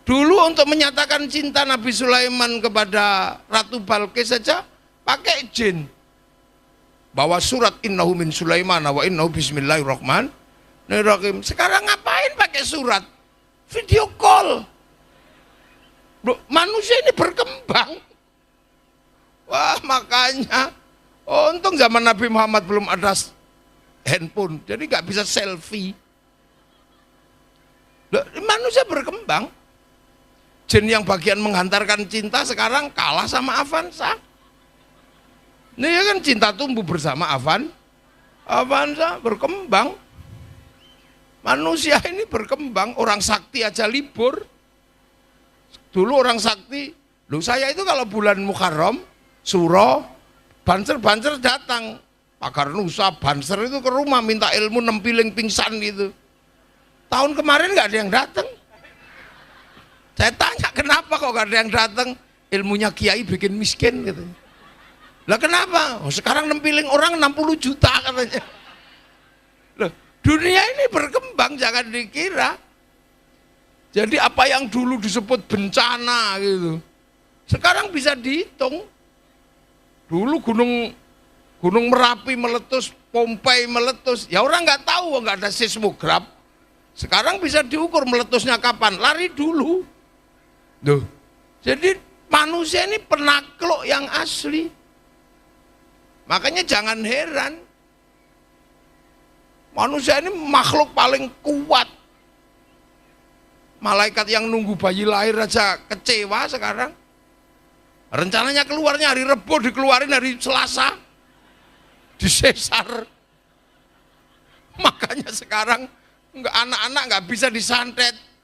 Dulu untuk menyatakan cinta Nabi Sulaiman kepada Ratu Balqis saja pakai jin. Bawa surat innahu min Sulaiman wa innahu bismillahirrahmanirrahim. Sekarang ngapain pakai surat? Video call. Loh, manusia ini berkembang. Wah, makanya untung zaman Nabi Muhammad belum ada handphone, jadi nggak bisa selfie. Loh, manusia berkembang. Jin yang bagian menghantarkan cinta sekarang kalah sama Avanza. Ini ya kan cinta tumbuh bersama Avanza berkembang. Manusia ini berkembang, orang sakti aja libur. Dulu orang sakti, loh saya itu kalau bulan Muharram, Suro, Banser datang. Pagar Nusa, Banser itu ke rumah minta ilmu 6 piling pingsan gitu. Tahun kemarin nggak ada yang datang. Saya tanya kenapa kok gak ada yang datang? Ilmunya kiai bikin miskin gitu. Lah kenapa? Oh, sekarang nempiling orang 60 juta katanya. Loh, dunia ini berkembang, jangan dikira. Jadi apa yang dulu disebut bencana gitu, sekarang bisa dihitung. Dulu gunung Merapi meletus, Pompei meletus, ya orang nggak tahu, nggak ada seismograf. Sekarang bisa diukur meletusnya kapan, lari dulu. Duh, jadi manusia ini penakluk yang asli. Makanya jangan heran, manusia ini makhluk paling kuat. Malaikat yang nunggu bayi lahir aja kecewa sekarang. Rencananya keluarnya hari Rebo, dikeluarin hari Selasa, disesar. Makanya sekarang anak-anak nggak bisa disantet.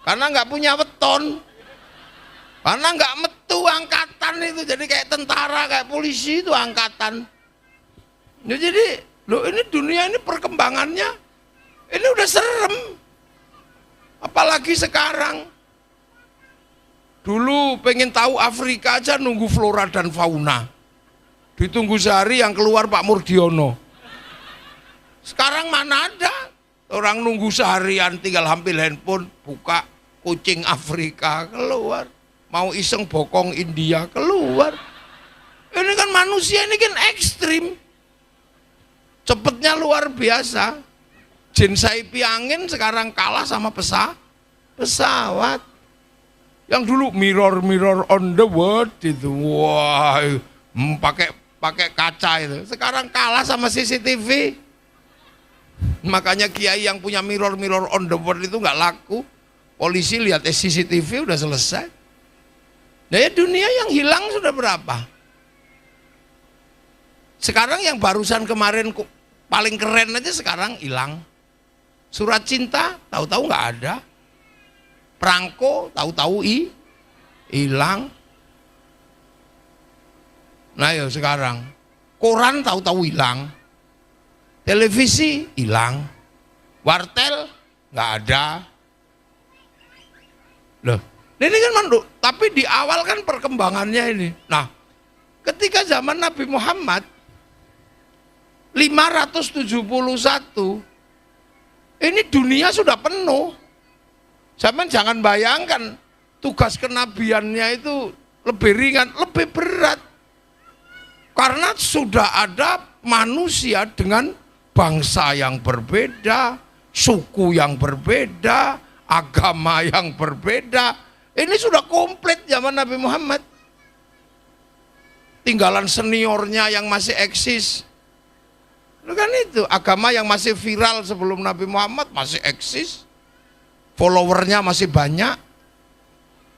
Karena nggak punya weton, karena nggak metu angkatan itu, jadi kayak tentara, kayak polisi itu angkatan. Ya, jadi loh, ini dunia ini perkembangannya ini udah serem, apalagi sekarang. Dulu pengen tahu Afrika aja nunggu flora dan fauna, ditunggu sehari yang keluar Pak Murdiono. Sekarang mana ada orang nunggu seharian, tinggal ambil handphone, buka kucing Afrika keluar, mau iseng bokong India keluar. Ini kan manusia ini kan ekstrim, cepetnya luar biasa. Jin saipi angin sekarang kalah sama pesawat. Yang dulu mirror on the world itu, wah, pakai kaca itu, sekarang kalah sama CCTV. Makanya kiai yang punya mirror on the world itu nggak laku. Polisi lihat CCTV udah selesai. Nah ya, dunia yang hilang sudah berapa? Sekarang yang barusan kemarin paling keren aja sekarang hilang. Surat cinta tahu-tahu nggak ada. Perangko tahu-tahu hilang. Nah ya sekarang koran tahu-tahu hilang. Televisi hilang, wartel nggak ada. Loh, ini kan manduk, tapi di awal kan perkembangannya ini. Nah, ketika zaman Nabi Muhammad 571, ini dunia sudah penuh. Zaman jangan bayangkan tugas kenabiannya itu lebih ringan, lebih berat. Karena sudah ada manusia dengan bangsa yang berbeda, suku yang berbeda, agama yang berbeda. Ini sudah komplit zaman Nabi Muhammad. Tinggalan seniornya yang masih eksis. Itu kan itu, agama yang masih viral sebelum Nabi Muhammad masih eksis. Followernya masih banyak.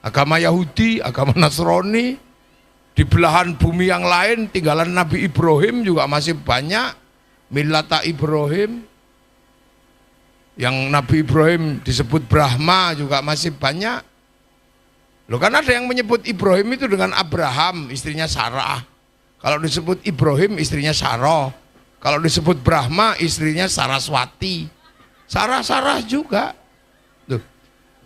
Agama Yahudi, agama Nasrani. Di belahan bumi yang lain tinggalan Nabi Ibrahim juga masih banyak. Millata Ibrahim, yang Nabi Ibrahim disebut Brahma juga masih banyak. Loh, kan ada yang menyebut Ibrahim itu dengan Abraham, istrinya Sarah. Kalau disebut Ibrahim, istrinya Sarah. Kalau disebut Brahma, istrinya Saraswati. Sarah juga. Loh,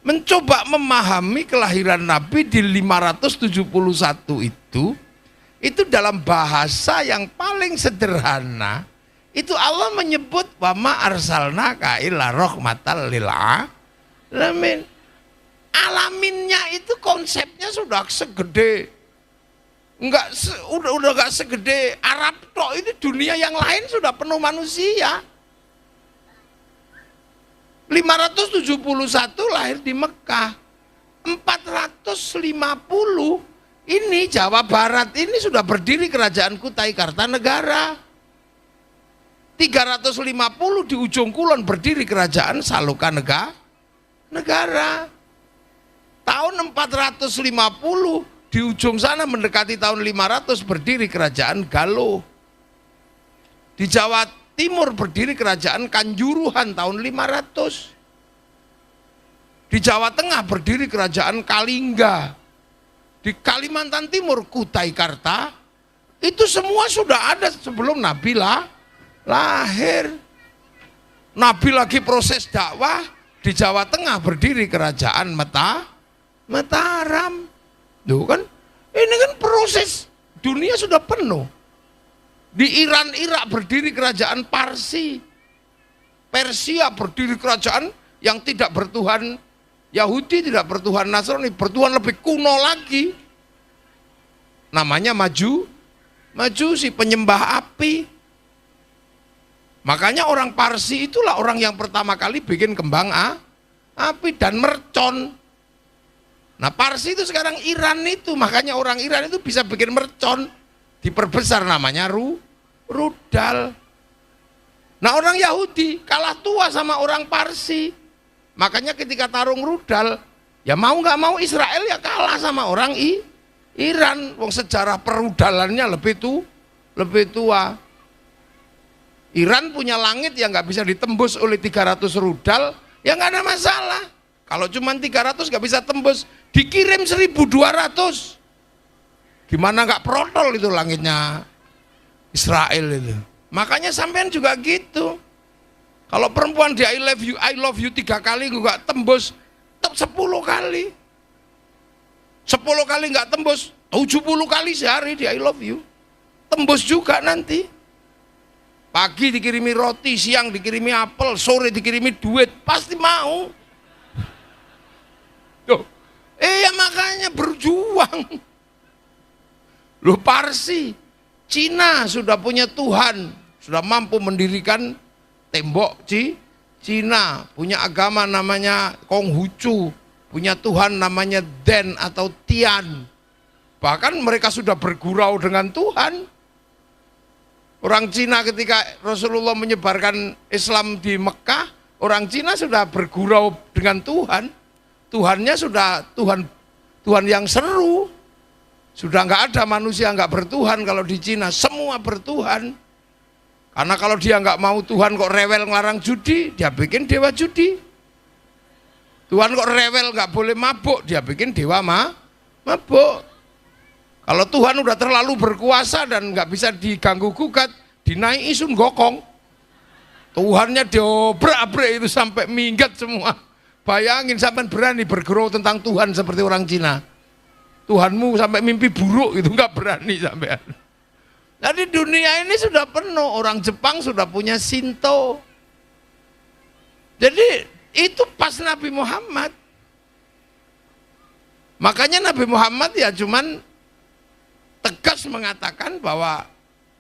mencoba memahami kelahiran Nabi di 571 itu dalam bahasa yang paling sederhana. Itu Allah menyebut wa ma arsalnaka illa rahmatal lil alamin. Alaminnya itu konsepnya sudah segede, udah nggak segede Arab tok, ini dunia yang lain sudah penuh manusia. 571 lahir di Mekah, 450 ini Jawa Barat ini sudah berdiri kerajaan Kutai Kartanegara. 350 di ujung kulon berdiri kerajaan Saloka Negara. Tahun 450 di ujung sana mendekati tahun 500 berdiri kerajaan Galuh. Di Jawa Timur berdiri kerajaan Kanjuruhan tahun 500. Di Jawa Tengah berdiri kerajaan Kalingga. Di Kalimantan Timur Kutai Karta. Itu semua sudah ada sebelum Nabi lahir. Nabi lagi proses dakwah, di Jawa Tengah berdiri kerajaan Mataram. Tuh kan, ini kan proses dunia sudah penuh. Di Iran, Irak berdiri kerajaan Parsi. Persia berdiri kerajaan yang tidak bertuhan Yahudi, tidak bertuhan Nasrani, bertuhan lebih kuno lagi. Namanya Majusi, penyembah api. Makanya orang Parsi itulah orang yang pertama kali bikin kembang api dan mercon. Nah Parsi itu sekarang Iran itu, makanya orang Iran itu bisa bikin mercon, diperbesar namanya rudal. Nah orang Yahudi kalah tua sama orang Parsi, makanya ketika tarung rudal, ya mau nggak mau Israel ya kalah sama orang Iran. Wong sejarah perudalannya lebih tua. Iran punya langit yang nggak bisa ditembus oleh 300 rudal, ya nggak ada masalah. Kalau cuma 300 nggak bisa tembus, dikirim 1.200. Gimana nggak protol itu langitnya Israel itu. Makanya sampean juga gitu. Kalau perempuan di I love you 3 kali nggak tembus, 10 kali. 10 kali nggak tembus, 70 kali sehari di I love you. Tembus juga nanti. Pagi dikirimi roti, siang dikirimi apel, sore dikirimi duit, pasti mau. Loh, ya makanya berjuang. Loh Parsi, Cina sudah punya Tuhan, sudah mampu mendirikan tembok Cina, punya agama namanya Konghucu, punya Tuhan namanya Den atau Tian. Bahkan mereka sudah bergurau dengan Tuhan. Orang Cina ketika Rasulullah menyebarkan Islam di Mekah, orang Cina sudah bergurau dengan Tuhan. Tuhannya sudah Tuhan yang seru. Sudah nggak ada manusia nggak bertuhan kalau di Cina, semua bertuhan. Karena kalau dia nggak mau Tuhan kok rewel ngelarang judi, dia bikin dewa judi. Tuhan kok rewel nggak boleh mabuk, dia bikin dewa mabuk. Kalau Tuhan udah terlalu berkuasa dan nggak bisa diganggu gugat, dinaiki Sun Gokong. Tuhannya diobrak-abrik itu sampai minggat semua. Bayangin sampai berani bergurau tentang Tuhan seperti orang Cina. Tuhanmu sampai mimpi buruk itu nggak berani sampai. Jadi dunia ini sudah penuh, orang Jepang sudah punya Shinto. Jadi itu pas Nabi Muhammad. Makanya Nabi Muhammad ya cuman tegas mengatakan bahwa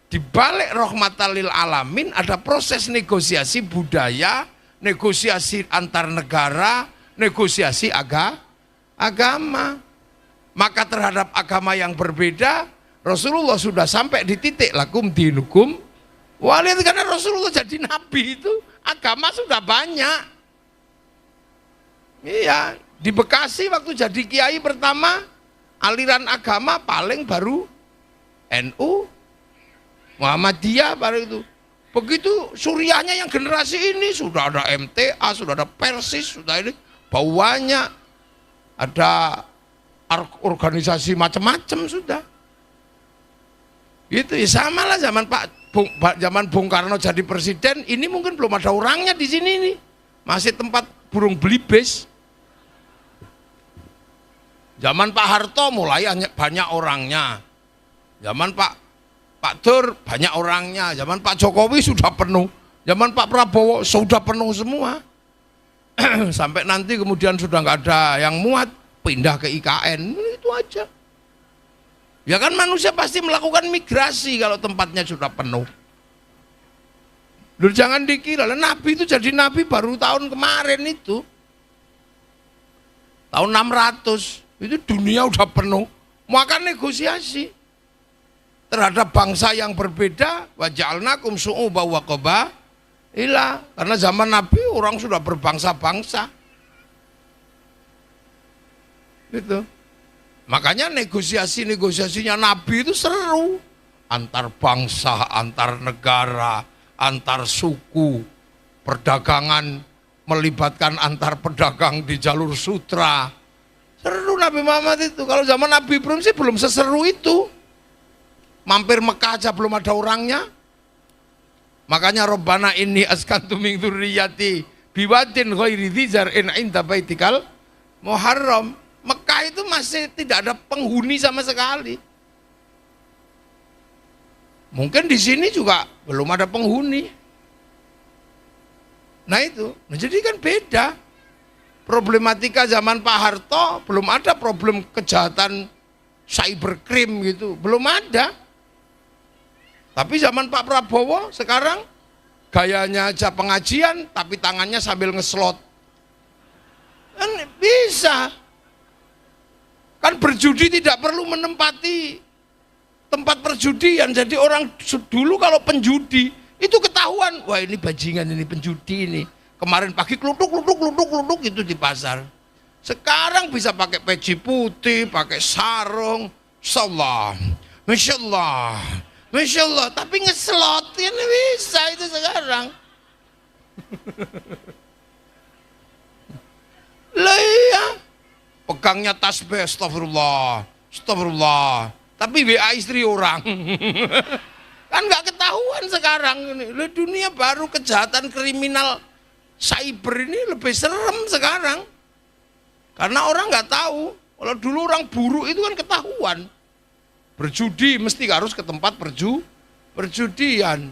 di balik rahmatan lil alamin ada proses negosiasi budaya, negosiasi antar negara, negosiasi agama. Maka terhadap agama yang berbeda, Rasulullah sudah sampai di titik lakum dinukum waliyad, karena Rasulullah jadi nabi itu agama sudah banyak. Iya, di Bekasi waktu jadi kiai pertama aliran agama paling baru NU, Muhammadiyah baru itu. Begitu Suriahnya yang generasi ini sudah ada MTA, sudah ada Persis, sudah ini banyak, ada organisasi macam-macam sudah. Gitu ya, sama lah zaman Bung Karno jadi presiden, ini mungkin belum ada orangnya di sini nih, masih tempat burung belibis. Zaman Pak Harto mulai banyak orangnya. Zaman Pak Dur banyak orangnya. Zaman Pak Jokowi sudah penuh. Zaman Pak Prabowo sudah penuh semua. Sampai nanti kemudian sudah nggak ada yang muat, pindah ke IKN, itu aja. Ya kan manusia pasti melakukan migrasi kalau tempatnya sudah penuh. Loh, jangan dikira, Nabi itu jadi Nabi baru tahun kemarin itu. Tahun 600, itu dunia udah penuh. Maka negosiasi terhadap bangsa yang berbeda, wa ja'alnakum syu'uban wa qabaila. Karena zaman Nabi orang sudah berbangsa-bangsa. Gitu. Makanya negosiasinya Nabi itu seru. Antar bangsa, antar negara, antar suku, perdagangan melibatkan antar pedagang di jalur sutra. Seru Nabi Muhammad itu. Kalau zaman Nabi Ibrahim sih belum seseru itu. Mampir Mekah aja belum ada orangnya. Makanya Rabbana inni askantu min dzurriyyati biwadin ghairi dzi zar'in 'inda baitikal muharram. Mekah itu masih tidak ada penghuni sama sekali. Mungkin di sini juga belum ada penghuni. Nah itu, jadi kan beda. Problematika zaman Pak Harto belum ada problem kejahatan cybercrime gitu, belum ada. Tapi zaman Pak Prabowo sekarang gayanya aja pengajian tapi tangannya sambil ngeslot. Kan bisa. Kan berjudi tidak perlu menempati tempat perjudian. Jadi orang dulu kalau penjudi itu ketahuan, wah ini bajingan, ini penjudi ini. Kemarin pagi klutuk itu di pasar. Sekarang bisa pakai peci putih, pakai sarung, Masya Allah, tapi ngeslot ini bisa itu sekarang. Lah iya, pegangnya tasbih, astagfirullah, tapi WA istri orang. Kan nggak ketahuan sekarang ini. Dunia baru kejahatan kriminal cyber ini lebih serem sekarang. Karena orang nggak tahu. Kalau dulu orang buruk itu kan ketahuan. Berjudi mesti harus ke tempat perjudian.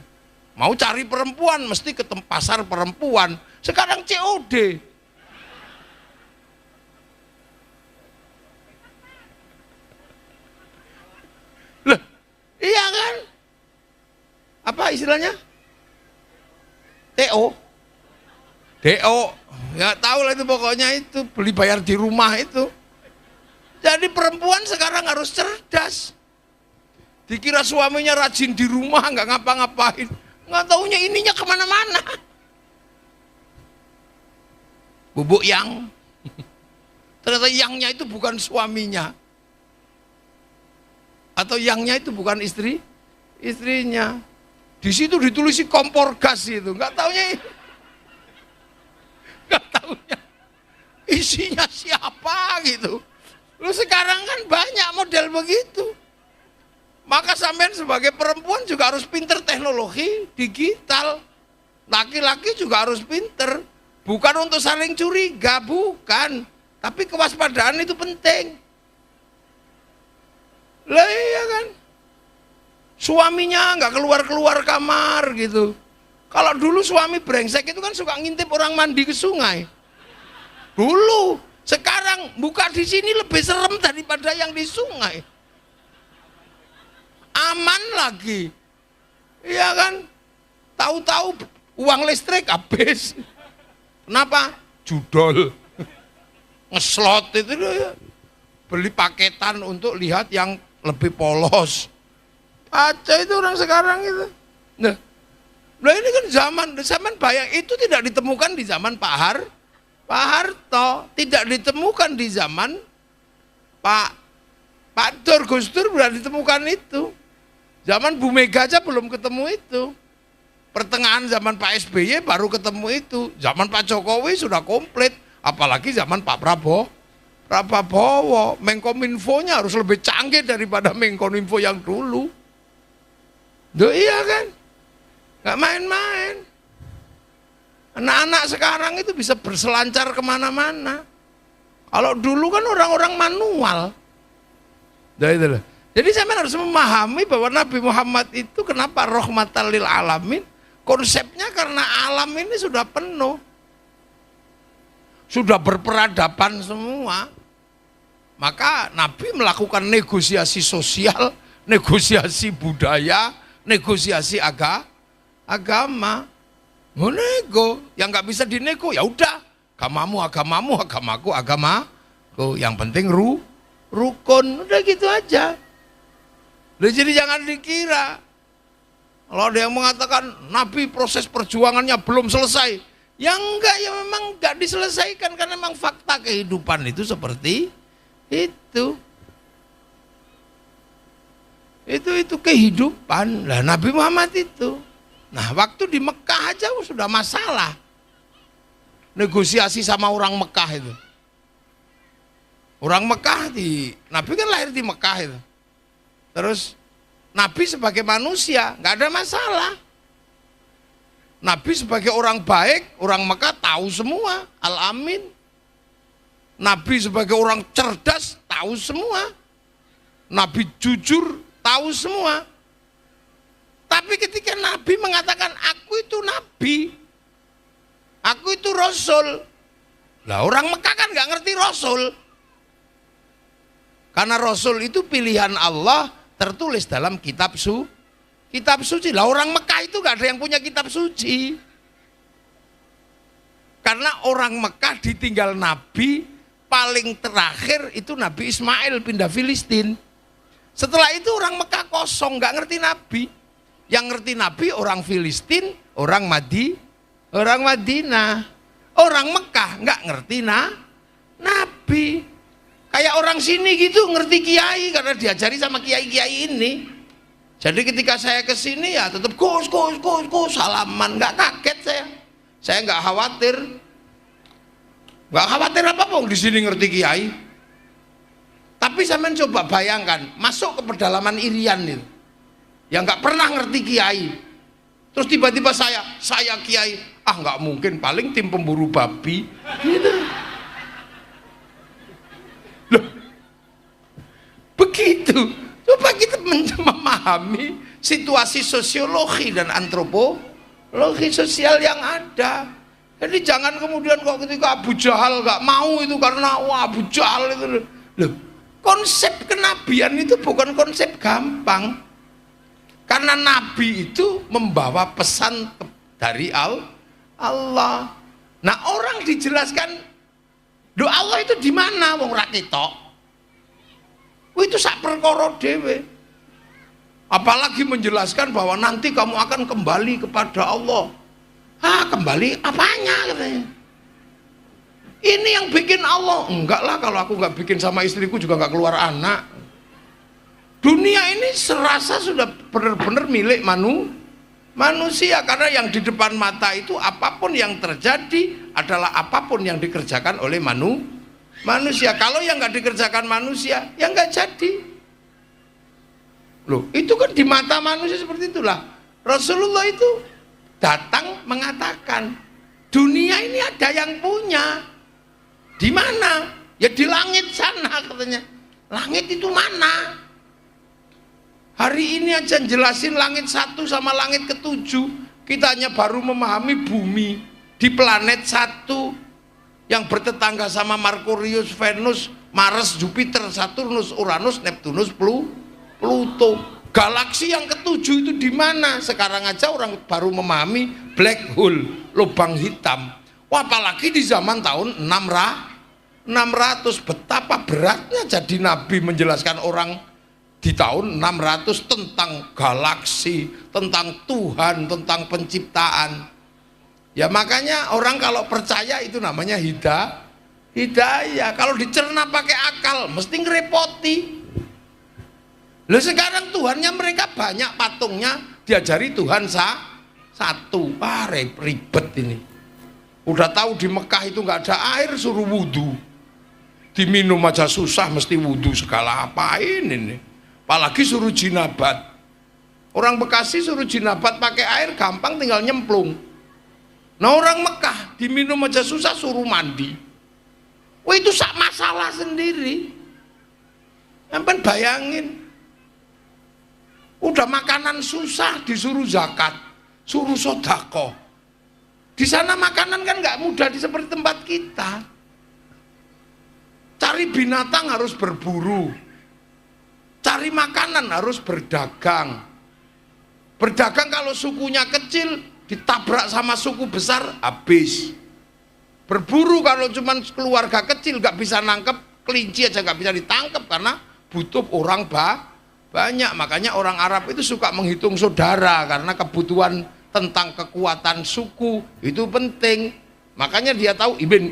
Mau cari perempuan mesti ke pasar perempuan. Sekarang COD. Loh, iya kan? Apa istilahnya? TO, ya tahu lah itu pokoknya itu beli bayar di rumah itu. Jadi perempuan sekarang harus cerdas. Dikira suaminya rajin di rumah nggak ngapa-ngapain, nggak taunya ininya kemana-mana. Bubuk yang, ternyata yangnya itu bukan suaminya, atau yangnya itu bukan istrinya. Di situ ditulisi kompor gas itu, nggak taunya isinya siapa gitu. Lu sekarang kan banyak model begitu. Maka sampean sebagai perempuan juga harus pinter teknologi digital. Laki-laki juga harus pinter. Bukan untuk saling curiga, bukan. Tapi kewaspadaan itu penting. Lah iya kan. Suaminya nggak keluar kamar gitu. Kalau dulu suami brengsek itu kan suka ngintip orang mandi ke sungai. Dulu, sekarang buka di sini lebih serem daripada yang di sungai. Aman lagi. Iya kan? Tahu-tahu uang listrik habis. Kenapa? Judol. Ngeslot itu ya. Beli paketan untuk lihat yang lebih polos. Aja itu orang sekarang itu. Nah ini kan zaman bayang itu tidak ditemukan di zaman Pak Harto, tidak ditemukan di zaman Pak Dur, Gus Dur sudah ditemukan itu. Zaman Bu Mega aja belum ketemu itu. Pertengahan zaman Pak SBY baru ketemu itu. Zaman Pak Jokowi sudah komplit, apalagi zaman Pak Prabowo. Menkominfonya harus lebih canggih daripada Menkominfo yang dulu. Duh iya kan, nggak main-main. Anak-anak sekarang itu bisa berselancar kemana-mana. Kalau dulu kan orang-orang manual. Nah, itulah. Jadi saya harus memahami bahwa Nabi Muhammad itu kenapa rahmatan lil alamin. Konsepnya karena alam ini sudah penuh. sudah berperadaban semua. Maka Nabi melakukan negosiasi sosial, negosiasi budaya, negosiasi agama. Menego, yang nggak bisa dinego ya udah, agamamu agamamu, agamaku agamaku. Yang penting rukun, udah gitu aja. Jadi jangan dikira kalau ada yang mengatakan Nabi proses perjuangannya belum selesai, ya enggak, ya memang enggak diselesaikan karena memang fakta kehidupan itu seperti itu. Itu kehidupan. Lah Nabi Muhammad itu. Nah, waktu di Mekah aja sudah masalah. Negosiasi sama orang Mekah itu. Orang Mekah Nabi kan lahir di Mekah itu. Terus Nabi sebagai manusia nggak ada masalah. Nabi sebagai orang baik, orang Mekah tahu semua, Al-Amin. Nabi sebagai orang cerdas tahu semua. Nabi jujur tahu semua. Tapi ketika Nabi mengatakan aku itu Nabi, aku itu Rasul, lah orang Mekah kan nggak ngerti Rasul. Karena Rasul itu pilihan Allah tertulis dalam kitab suci. Lah orang Mekah itu nggak ada yang punya kitab suci. Karena orang Mekah ditinggal Nabi paling terakhir itu Nabi Ismail pindah Filistin. Setelah itu orang Mekah kosong, nggak ngerti Nabi. Yang ngerti Nabi orang Filistin, orang Madinah. Orang Mekah nggak ngerti Nabi. Kayak orang sini gitu ngerti kiai karena diajari sama kiai-kiai ini. Jadi ketika saya ke sini ya tetap Gus salaman, nggak kaget saya. Saya nggak khawatir. Nggak khawatir apa-apa di sini ngerti kiai. Tapi saya mencoba bayangkan masuk ke pedalaman Irian itu, yang nggak pernah ngerti kiai. Terus tiba-tiba saya kiai, nggak mungkin, paling tim pemburu babi. Gitu. Loh, begitu. Coba kita memahami situasi sosiologi dan antropologi sosial yang ada. Jadi jangan kemudian kok ketika Abu Jahal nggak mau itu karena Abu Jahal itu. Loh, konsep kenabian itu bukan konsep gampang. Karena Nabi itu membawa pesan dari Allah. Nah, orang dijelaskan doa Allah itu di mana wong ra ketok. Itu sak perkara dhewe. Apalagi menjelaskan bahwa nanti kamu akan kembali kepada Allah. Kembali apanya katanya? Ini yang bikin Allah. Enggak lah, kalau aku nggak bikin sama istriku juga nggak keluar anak. Dunia ini serasa sudah benar-benar milik manusia, karena yang di depan mata itu apapun yang terjadi adalah apapun yang dikerjakan oleh manusia. Kalau yang nggak dikerjakan manusia, ya nggak jadi. Loh, itu kan di mata manusia seperti itulah. Rasulullah itu datang mengatakan, dunia ini ada yang punya. Di mana? Ya di langit sana katanya. Langit itu mana? Hari ini aja jelasin langit 1 sama langit ke-7. Kita hanya baru memahami bumi di planet 1 yang bertetangga sama Merkurius, Venus, Mars, Jupiter, Saturnus, Uranus, Neptunus, Pluto. Galaksi yang ke-7 itu di mana? Sekarang aja orang baru memahami black hole, lubang hitam. Wah, apalagi di zaman tahun 600. Betapa beratnya jadi Nabi menjelaskan orang di tahun 600 tentang galaksi, tentang Tuhan, tentang penciptaan. Ya makanya orang kalau percaya itu namanya hidayah. Kalau dicerna pakai akal mesti ngerepoti. Loh, sekarang Tuhannya mereka banyak patungnya, diajari Tuhan satu. Ribet ini. Udah tahu di Mekah itu nggak ada air, suruh wudhu. Diminum aja susah, mesti wudhu segala apain ini. Apalagi suruh jinabat. Orang Bekasi suruh jinabat pakai air gampang, tinggal nyemplung. Nah, orang Mekah diminum aja susah, suruh mandi. Wah, itu sak masalah sendiri. Sampai bayangin, udah makanan susah disuruh zakat, suruh sodako. Di sana makanan kan nggak mudah di seperti tempat kita. Cari binatang harus berburu. Cari makanan harus berdagang. Berdagang kalau sukunya kecil, ditabrak sama suku besar, habis. Berburu kalau cuma keluarga kecil gak bisa nangkep, kelinci aja gak bisa ditangkap karena butuh orang banyak. Makanya orang Arab itu suka menghitung saudara karena kebutuhan tentang kekuatan suku itu penting. Makanya dia tahu ben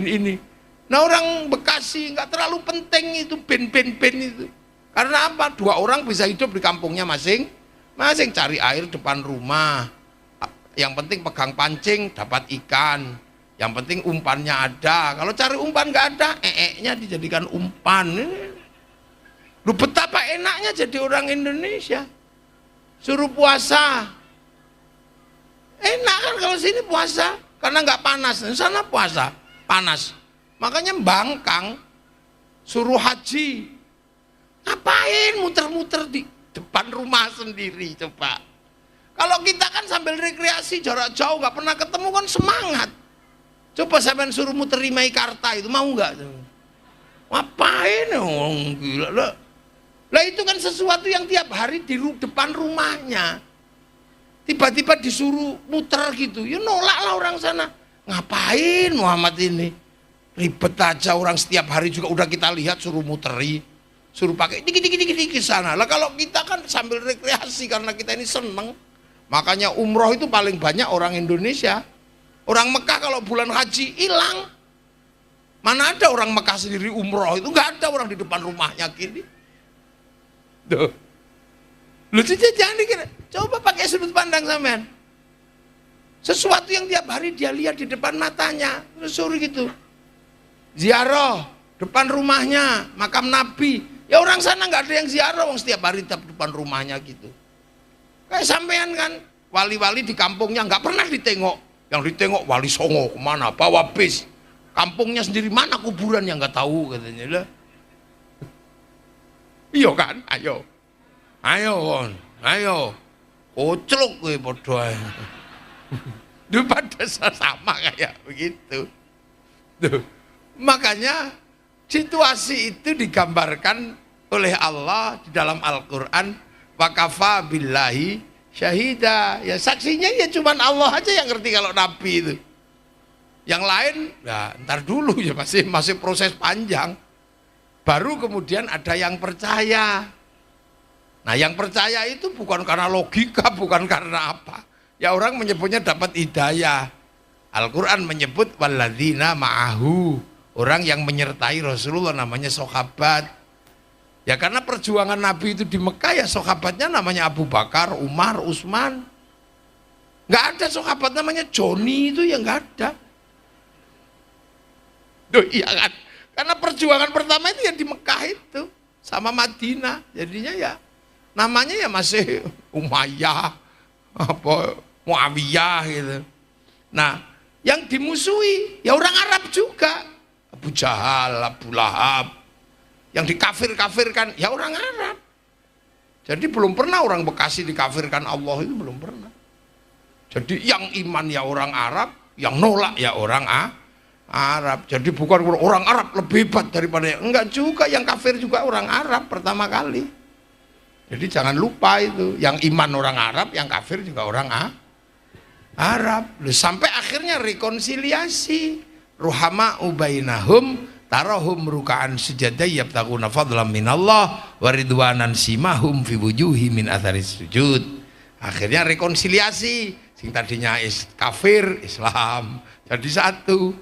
ini. Nah orang Bekasi nggak terlalu penting itu ben itu. Karena apa? Dua orang bisa hidup di kampungnya masing-masing, cari air depan rumah. Yang penting pegang pancing dapat ikan. Yang penting umpannya ada. Kalau cari umpan nggak ada, nya dijadikan umpan. Lu betapa enaknya jadi orang Indonesia. Suruh puasa. Enak kan kalau sini puasa karena nggak panas. Di sana puasa panas. Makanya bangkang. Suruh haji. Ngapain muter-muter di depan rumah sendiri coba. Kalau kita kan sambil rekreasi jarak jauh nggak pernah ketemu kan semangat. Coba sampean suruh muter Meikarta itu mau nggak? Ngapain? Oh, gila lah. Lah itu kan sesuatu yang tiap hari di depan rumahnya. Tiba-tiba disuruh muter gitu. Ya nolak lah orang sana. Ngapain Muhammad ini? Ribet aja orang setiap hari juga udah kita lihat suruh muteri. Suruh pakai dikit ke sana. Lah kalau kita kan sambil rekreasi karena kita ini seneng. Makanya umroh itu paling banyak orang Indonesia. Orang Mekah kalau bulan haji hilang. Mana ada orang Mekah sendiri umroh itu, nggak ada orang di depan rumahnya gini. Tuh. Lu jangan dikira. Coba pakai sudut pandang sampean. Sesuatu yang tiap hari dia lihat di depan matanya, suruh gitu. Ziarah depan rumahnya, makam Nabi. Ya orang sana nggak ada yang ziarah, wong setiap hari di depan rumahnya gitu. Kayak sampean kan, wali-wali di kampungnya nggak pernah ditengok. Yang ditengok Wali Songo kemana, bawa bis. Kampungnya sendiri mana kuburan yang nggak tahu katanya lah. Iya kan, ayo, koclok gue bodoh. Itu pada sama kayak begitu. Tuh. Makanya situasi itu digambarkan oleh Allah di dalam Al-Quran. Wa kafa billahi syahida. Ya saksinya ya cuman Allah aja yang ngerti kalau Nabi itu. Yang lain ya ntar dulu ya masih proses panjang. Baru kemudian ada yang percaya. Nah yang percaya itu bukan karena logika, bukan karena apa. Ya orang menyebutnya dapat hidayah. Al-Quran menyebut walladzina ma'ahu. Orang yang menyertai Rasulullah namanya sahabat. Ya karena perjuangan Nabi itu di Mekah ya sahabatnya namanya Abu Bakar, Umar, Utsman. Nggak ada sahabat namanya Joni itu ya nggak ada. Duh, iya kan? Karena perjuangan pertama itu ya di Mekah itu sama Madinah. Jadinya ya namanya ya masih Umayyah, apa Muawiyah gitu. Nah, yang dimusuhi ya orang Arab juga. Abu Jahal, Abu Lahab. Yang dikafir-kafirkan ya orang Arab. Jadi belum pernah orang Bekasi dikafirkan Allah itu belum pernah. Jadi yang iman ya orang Arab, yang nolak ya orang Arab. Jadi bukan orang Arab lebih hebat daripada enggak juga, yang kafir juga orang Arab pertama kali. Jadi jangan lupa itu, yang iman orang Arab, yang kafir juga orang Arab. Sampai akhirnya rekonsiliasi. Ruhama ubainahum tarahum ruka'an sujada yabtaguna fadlan minallah wa ridwanan simahum fi wujuhi min atharis sujud. Akhirnya rekonsiliasi. Sing tadinya kafir, Islam jadi satu.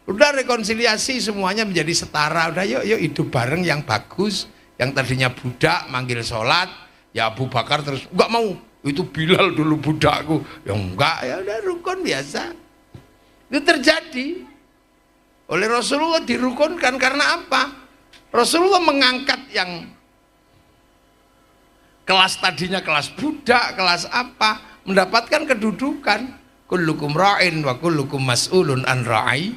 Udah rekonsiliasi, semuanya menjadi setara. Udah yuk hidup bareng yang bagus. Yang tadinya budak manggil sholat, ya Abu Bakar terus enggak mau. Itu Bilal dulu budakku. Ya enggak, ya udah rukun biasa. Itu terjadi. Oleh Rasulullah dirukunkan karena apa? Rasulullah mengangkat yang kelas tadinya kelas budak, kelas apa, mendapatkan kedudukan. Kullukum ra'in wa kullukum mas'ulun an ra'i.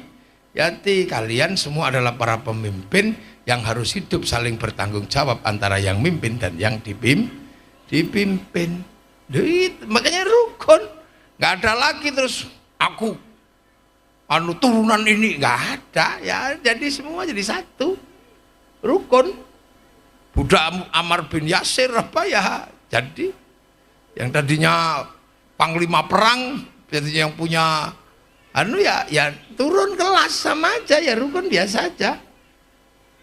Yati, kalian semua adalah para pemimpin yang harus hidup saling bertanggung jawab antara yang mimpin dan yang dipimpin. Makanya rukun. Nggak ada lagi terus aku turunan ini nggak ada ya, jadi semua jadi satu rukun. Budak Ammar bin Yasir apa ya, jadi yang tadinya panglima perang jadi yang punya ya turun kelas sama aja ya, rukun biasa aja.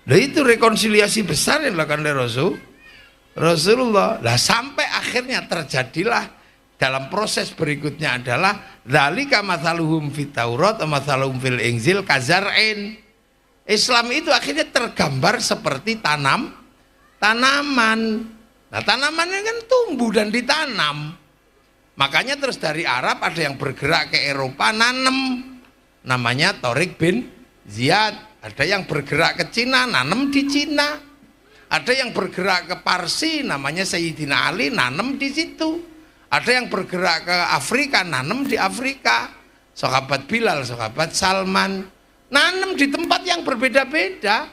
Nah itu rekonsiliasi besar yang dilakukan oleh Rasulullah. Nah sampai akhirnya terjadilah dalam proses berikutnya adalah dzalika mathaluhum fit Taurat wa mathaluhum fil Injil kazar'in. Islam itu akhirnya tergambar seperti tanaman. Nah tanamannya kan tumbuh dan ditanam. Makanya terus dari Arab ada yang bergerak ke Eropa nanem, namanya Tariq bin Ziyad. Ada yang bergerak ke Cina, nanem di Cina. Ada yang bergerak ke Parsi, namanya Sayyidina Ali, nanem di situ. Ada yang bergerak ke Afrika, nanem di Afrika. Sahabat Bilal, sahabat Salman, nanem di tempat yang berbeda-beda.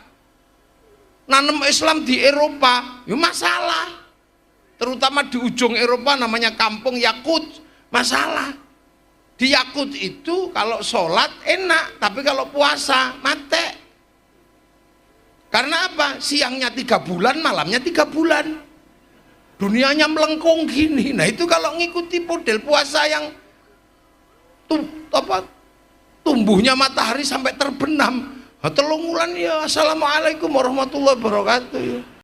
Nanem Islam di Eropa, ya masalah. Terutama di ujung Eropa namanya kampung Yakut, masalah. Di Yakut itu kalau sholat enak, tapi kalau puasa mate. Karena apa? Siangnya 3 bulan, malamnya 3 bulan. Dunianya melengkung gini. Nah itu kalau ngikuti model puasa yang tumbuhnya matahari sampai terbenam. Telung wulan ya, assalamualaikum warahmatullahi wabarakatuh.